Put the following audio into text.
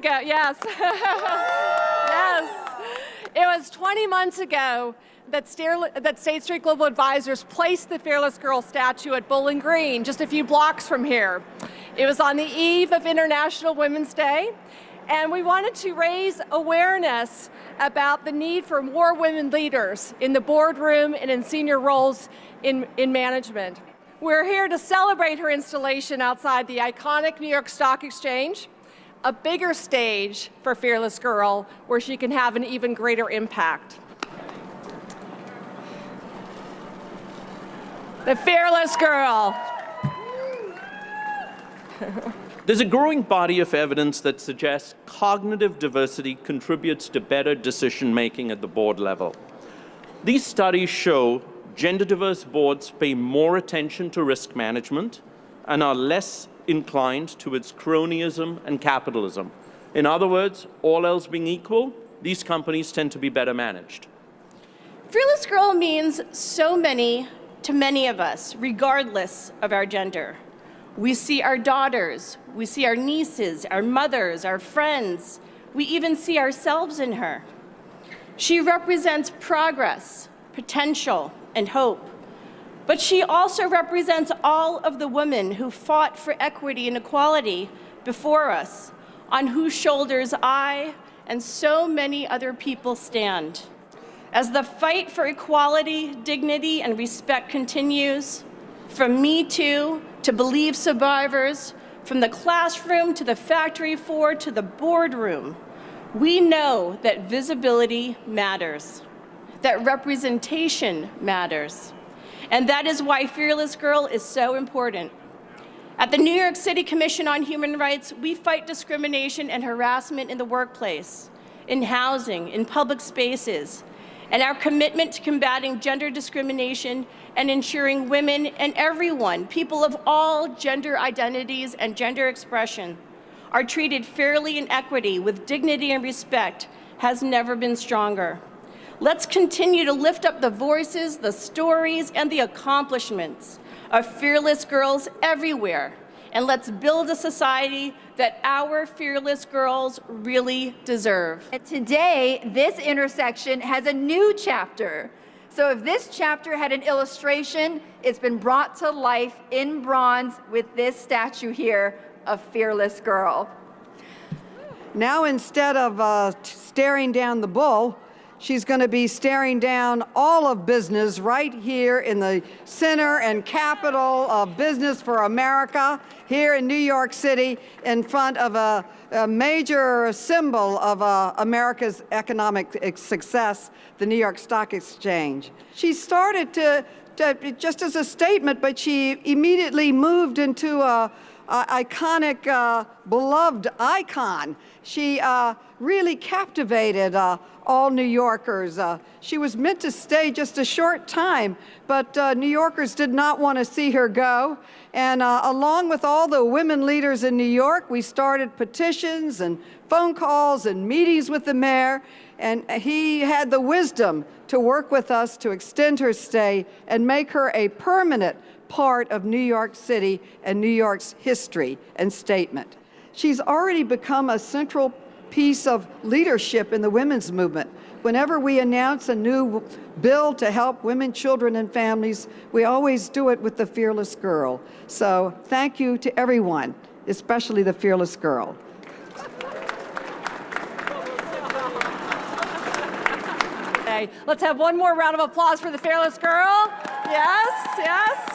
ago, yes. Yes. It was 20 months ago that State Street Global Advisors placed the Fearless Girl statue at Bowling Green, just a few blocks from here. It was on the eve of International Women's Day, and we wanted to raise awareness about the need for more women leaders in the boardroom and in senior roles in management. We're here to celebrate her installation outside the iconic New York Stock Exchange, a bigger stage for Fearless Girl where she can have an even greater impact. The Fearless Girl. There's a growing body of evidence that suggests cognitive diversity contributes to better decision-making at the board level. These studies show gender-diverse boards pay more attention to risk management and are less inclined towards cronyism and capitalism. In other words, all else being equal, these companies tend to be better managed. Fearless Girl means so many to many of us, regardless of our gender. We see our daughters, we see our nieces, our mothers, our friends. We even see ourselves in her. She represents progress, potential, and hope. But she also represents all of the women who fought for equity and equality before us, on whose shoulders I and so many other people stand. As the fight for equality, dignity, and respect continues, from Me Too to Believe survivors, from the classroom to the factory floor to the boardroom, we know that visibility matters, that representation matters. And that is why Fearless Girl is so important. At the New York City Commission on Human Rights, we fight discrimination and harassment in the workplace, in housing, in public spaces, and our commitment to combating gender discrimination and ensuring women and everyone, people of all gender identities and gender expression, are treated fairly in equity with dignity and respect has never been stronger. Let's continue to lift up the voices, the stories, and the accomplishments of fearless girls everywhere. And let's build a society that our fearless girls really deserve. Today, this intersection has a new chapter. So if this chapter had an illustration, it's been brought to life in bronze with this statue here of Fearless Girl. Now, instead of staring down the bull, she's going to be staring down all of business right here in the center and capital of business for America, here in New York City, in front of a major symbol of America's economic success, the New York Stock Exchange. She started to just as a statement, but she immediately moved into a iconic, beloved icon. She really captivated all New Yorkers. She was meant to stay just a short time, but New Yorkers did not want to see her go. And along with all the women leaders in New York, we started petitions and phone calls and meetings with the mayor, and he had the wisdom to work with us to extend her stay and make her a permanent part of New York City and New York's history and statement. She's already become a central piece of leadership in the women's movement. Whenever we announce a new bill to help women, children, and families, we always do it with the Fearless Girl. So thank you to everyone, especially the Fearless Girl. Okay, let's have one more round of applause for the Fearless Girl. Yes, yes.